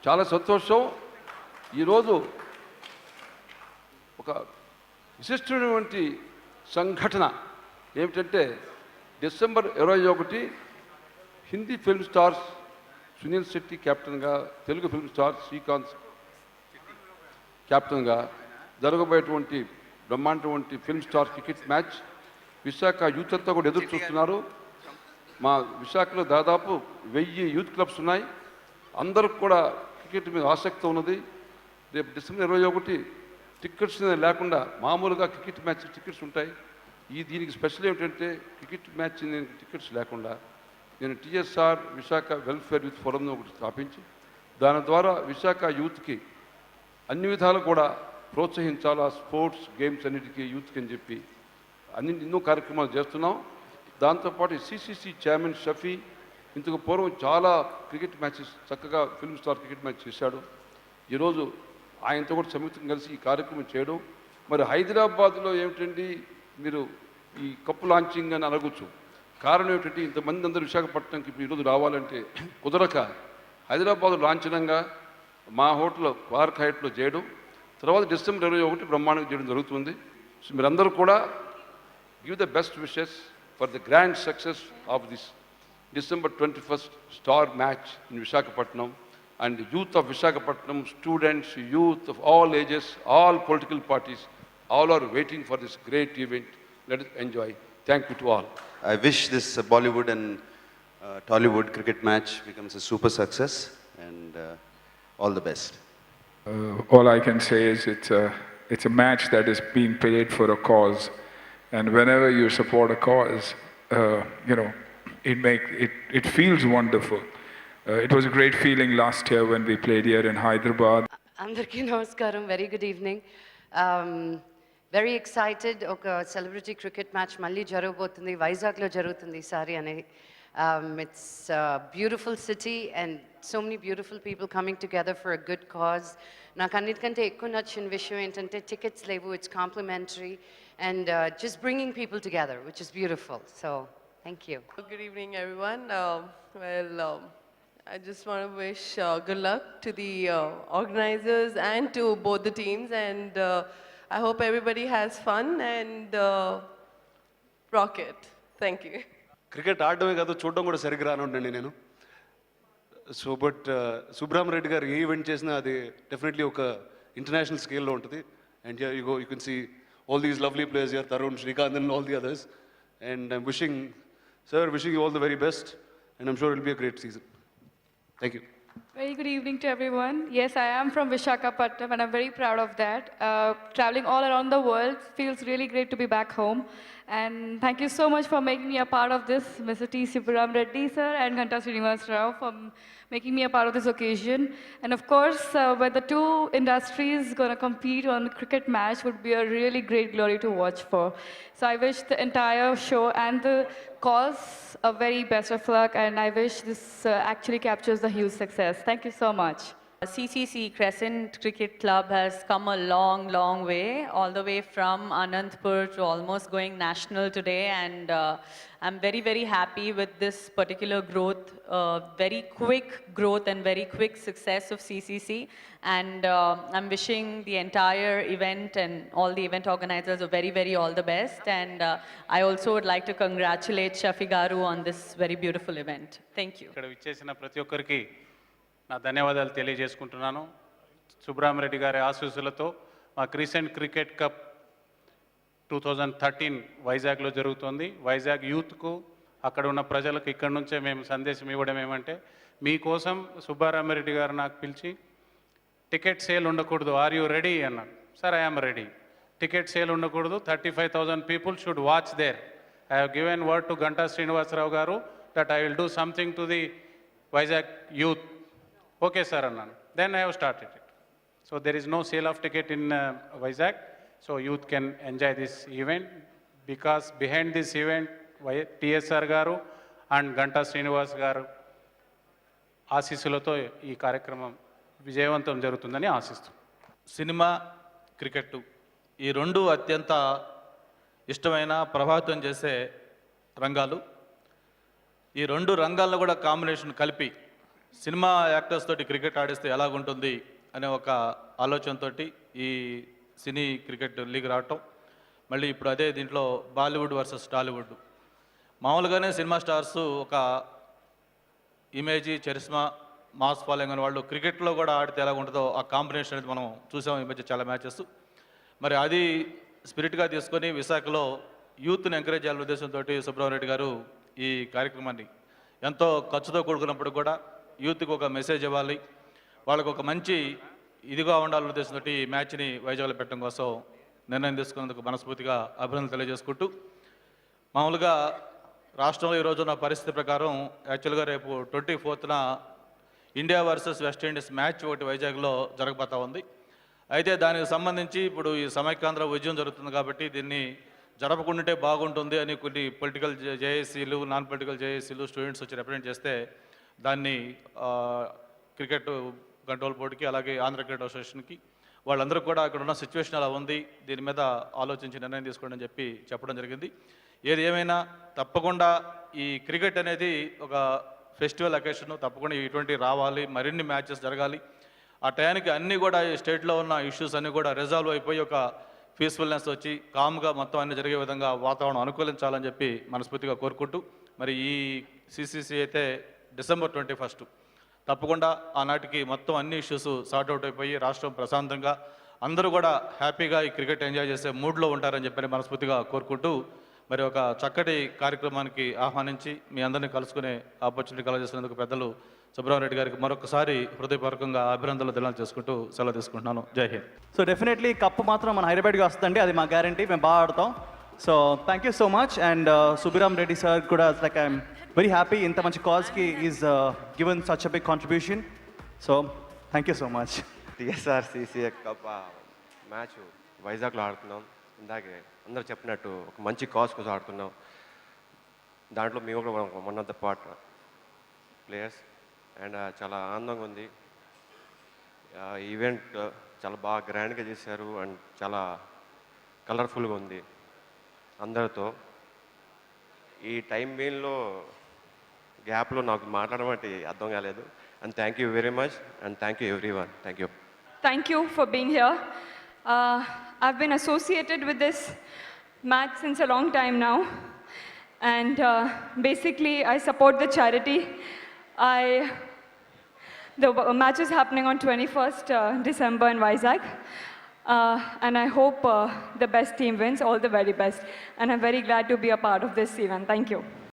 చాలా సంతోషం. ఈరోజు ఒక విశిష్టమైనటువంటి సంఘటన ఏమిటంటే December 21 Hindi film stars Suniel Shetty కెప్టెన్గా, తెలుగు ఫిల్మ్ స్టార్ శ్రీకాంత్ కెప్టెన్గా జరగబోయేటువంటి బ్రహ్మాండటువంటి film star cricket match. Visakha youth అంతా కూడా ఎదురు చూస్తున్నారు. మా విశాఖలో దాదాపు 1000 యూత్ క్లబ్స్ ఉన్నాయి. అందరికి కూడా క్రికెట్ మీద ఆసక్తి ఉన్నది. రేపు డిసెంబర్ 21 టికెట్స్ లేకుండా మామూలుగా క్రికెట్ మ్యాచ్ టికెట్స్ ఉంటాయి. దీనికి స్పెషల్ ఏమిటంటే క్రికెట్ మ్యాచ్ టికెట్స్ లేకుండా నేను టీఎస్ఆర్ విశాఖ వెల్ఫేర్ యూత్ ఫోరంను ఒకటి స్థాపించి దాని ద్వారా విశాఖ యూత్కి అన్ని విధాలు కూడా ప్రోత్సహించాలా, స్పోర్ట్స్ గేమ్స్ అన్నిటికీ యూత్కి అని చెప్పి ఎన్నో కార్యక్రమాలు చేస్తున్నాం. దాంతోపాటు సిసిసి చైర్మన్ షఫీ ఇంతకు పూర్వం చాలా క్రికెట్ మ్యాచెస్ చక్కగా ఫిల్మ్ స్టార్ క్రికెట్ మ్యాచ్ చేశాడు. ఈరోజు ఆయనతో కూడా సంయుక్తంగా కలిసి ఈ కార్యక్రమం చేయడం. మరి హైదరాబాద్లో ఏమిటండి మీరు ఈ కప్పు లాంచింగ్ అని అడగచ్చు. కారణం ఏమిటంటే ఇంతమంది అందరూ విశాఖపట్నంకి ఇప్పుడు ఈరోజు రావాలంటే కుదరక హైదరాబాద్ లాంఛనంగా మా హోటల్ పార్క్ హైట్లో చేయడం, తర్వాత డిసెంబర్ 21 బ్రహ్మాండంగా చేయడం జరుగుతుంది. సో మీరందరూ కూడా give the best wishes for the grand success of this December 21st star match in Visakhapatnam, and the youth of Visakhapatnam, students, youth of all ages, all political parties, all are waiting for this great event. Let us enjoy. Thank you to all. I wish this Bollywood and Tollywood cricket match becomes a super success, and all the best. All I can say is it's a match that is being played for a cause, and whenever you support a cause, it feels wonderful. It was a great feeling last year when we played here in Hyderabad. Andarki namaskaram, very good evening. Very excited. Oka celebrity cricket match malli jarabotundi, Vizag lo jarugutundi sari ani. It's a beautiful city and so many beautiful people coming together for a good cause. నాకు అన్నిటికంటే ఎక్కువ నచ్చిన విషయం ఏంటంటే tickets లేవు, it's complimentary and just bringing people together, which is beautiful. So thank you. Good evening, everyone. I just want to wish good luck to the organizers and to both the teams, and I hope everybody has fun and rock it. Thank you. Cricket ఆడడమే కాదు, చూడడం కూడా సరిగ్గా రానుండండి నేను. So but Subrahma Reddy గారు ఏ event చేసినా అది definitely ఒక ఇంటర్నేషనల్ స్కేల్లో ఉంటుంది. And you can see all these lovely players here, Tarun, Srikanth and all the others. And I'm wishing you all the very best, and I'm sure it will be a great season. Thank you. Very good evening to everyone. Yes, I am from Visakhapatnam and I'm very proud of that. Traveling all around the world feels really great to be back home. And thank you so much for making me a part of this, Mr. T. Subramanian Reddy sir and Ghanta Srinivas Rao, for making me a part of this occasion. And of course, when the two industries going to compete on the cricket match would be a really great glory to watch for. So I wish the entire show and the cause a very best of luck, and I wish this actually captures the huge success. Thank you so much. CCC Crescent Cricket Club has come a long, long way, all the way from Anandpur to almost going national today, and I'm very, very happy with this particular growth, very quick growth and very quick success of CCC, and I'm wishing the entire event and all the event organizers a very, very all the best, and I also would like to congratulate Shafi Garu on this very beautiful event. Thank you. ఇక్కడ విచ్చేసిన ప్రతి ఒక్కరికి నా ధన్యవాదాలు తెలియజేసుకుంటున్నాను. సుబ్రహ్మరెడ్డి గారి ఆశీస్సులతో మా క్రిసెంట్ క్రికెట్ కప్ 2013 వైజాగ్లో జరుగుతుంది. వైజాగ్ యూత్కు, అక్కడ ఉన్న ప్రజలకు ఇక్కడ నుంచే మేము సందేశం ఇవ్వడం ఏమంటే, మీకోసం సుబ్బారామరెడ్డి గారు నాకు పిలిచి టికెట్ సేల్ ఉండకూడదు, ఆర్ యూ రెడీ అన్నాను. Sir, I am ready. Ticket sale ఉండకూడదు, 35,000 people should watch there. I have given word to Ganta Srinivasarao garu that I will do something to the Vizag youth. Okay sir అన్నాను. Then I have started it. So there is no sale of ticket in Vizag. So youth can enjoy this event because behind this event TSR garu and Ganta Srinivas గారు ఆశీస్సులతో ఈ కార్యక్రమం విజయవంతం జరుగుతుందని ఆశిస్తున్నాను. Cinema, cricket ఈ రెండు అత్యంత ఇష్టమైన, ప్రభావితం చేసే రంగాలు. ఈ రెండు రంగాలను కూడా కాంబినేషన్ కలిపి సినిమా యాక్టర్స్ తోటి క్రికెట్ ఆడిస్తే ఎలాగుంటుంది అనే ఒక ఆలోచనతో ఈ సినీ క్రికెట్ లీగ్ రావటం, మళ్ళీ ఇప్పుడు అదే దీంట్లో బాలీవుడ్ వర్సెస్ టాలీవుడ్. మామూలుగానే సినిమా స్టార్స్ ఒక ఇమేజీ, చరిస్మా, మాస్ ఫాలోయింగ్ అనే వాళ్ళు క్రికెట్లో కూడా ఆడితే ఎలా ఉంటుందో ఆ కాంబినేషన్ అనేది మనం చూసాం ఈ మధ్య చాలా మ్యాచెస్. మరి అది స్పిరిట్గా తీసుకొని విశాఖలో యూత్ని ఎంకరేజ్ చేయాలనే ఉద్దేశంతో సుబ్రహ్మణ్యరెడ్డి గారు ఈ కార్యక్రమాన్ని ఎంతో ఖర్చుతో కూడుకున్నప్పుడు కూడా యూత్కి ఒక మెసేజ్ ఇవ్వాలి, వాళ్ళకు ఒక మంచి ఇదిగా ఉండాలనే ఉద్దేశంతో ఈ మ్యాచ్ని వైజాగ్లో పెట్టడం కోసం నిర్ణయం తీసుకున్నందుకు మనస్ఫూర్తిగా అభినందనలు తెలియజేసుకుంటూ, మామూలుగా రాష్ట్రంలో ఈరోజు ఉన్న పరిస్థితి ప్రకారం యాక్చువల్గా రేపు 24న ఇండియా వర్సెస్ వెస్టిండీస్ మ్యాచ్ ఒకటి వైజాగ్లో జరగబోతా ఉంది. అయితే దానికి సంబంధించి ఇప్పుడు ఈ సమైక్యాంధ్ర ఉద్యమం జరుగుతుంది కాబట్టి దీన్ని జరపకుండాంటే బాగుంటుంది అని కొన్ని పొలిటికల్ జేఏసీలు, నాన్ పొలిటికల్ జేఏసీలు, స్టూడెంట్స్ వచ్చి రిప్రజెంట్ చేస్తే దాన్ని క్రికెట్ కంట్రోల్ బోర్డుకి అలాగే ఆంధ్ర క్రికెట్ అసోసియేషన్కి వాళ్ళందరూ కూడా అక్కడ ఉన్న సిచ్యువేషన్ అలా ఉంది, దీని మీద ఆలోచించి నిర్ణయం తీసుకోండి అని చెప్పడం జరిగింది. ఏది ఏమైనా తప్పకుండా ఈ క్రికెట్ అనేది ఒక ఫెస్టివల్ అకేషన్, తప్పకుండా ఇటువంటి రావాలి, మరిన్ని మ్యాచెస్ జరగాలి. ఆ టయానికి అన్నీ కూడా ఈ స్టేట్లో ఉన్న ఇష్యూస్ అన్నీ కూడా రిజాల్వ్ అయిపోయి ఒక పీస్ఫుల్నెస్ వచ్చి కామ్గా మొత్తం అన్ని జరిగే విధంగా వాతావరణం అనుకూలించాలని చెప్పి మనస్ఫూర్తిగా కోరుకుంటూ, మరి ఈ సిసిసి అయితే December 21 తప్పకుండా ఆనాటికి మొత్తం అన్ని ఇష్యూస్ సార్ట్అవుట్ అయిపోయి రాష్ట్రం ప్రశాంతంగా అందరూ కూడా హ్యాపీగా ఈ క్రికెట్ ఎంజాయ్ చేసే మూడ్లో ఉంటారని చెప్పి మనస్ఫూర్తిగా కోరుకుంటూ, మరి ఒక చక్కటి కార్యక్రమానికి ఆహ్వానించి మీ అందరినీ కలుసుకునే ఆపర్చునిటీ కలగజేసినందుకు పెద్దలు సుబ్రహ్మణ్యరెడ్డి గారికి మరొకసారి హృదయపూర్వకంగా అభినందనలు దినాలు చేసుకుంటూ సెలవు తీసుకుంటున్నాను. జై హింద్. సో డెఫినెట్లీ కప్పు మాత్రం మన హైదరాబాద్కి వస్తుందండి, అది మా గ్యారంటీ, మేము బాగా ఆడతాం. So thank you so much. And Subbarami Reddy sir కూడా లైక్ ఐఎమ్ వెరీ హ్యాపీ, ఇంత మంచి కాజ్కి is given such a big contribution. So thank you so much. TSRCC cup match వైజాగ్లో ఆడుతున్నాం. ఇందాకే అందరూ చెప్పినట్టు ఒక మంచి కాజ్ కోసం ఆడుతున్నాం. దాంట్లో మేము కూడా one of the part players. And చాలా ఆనందంగా ఉంది. ఈవెంట్ చాలా బాగా గ్రాండ్గా చేశారు అండ్ చాలా కలర్ఫుల్గా ఉంది అందరితో. ఈ టైం బీన్లో గ్యాప్లో నాకు మాట్లాడడం అంటే అర్థం కాలేదు. And thank you very much and thank you everyone. Thank you. Thank you for being here. I've been associated with this match since a long time now. And basically, I support the charity. The match is happening on 21st December in Vizag. And I hope the best team wins, all the very best. And I'm very glad to be a part of this event. Thank you.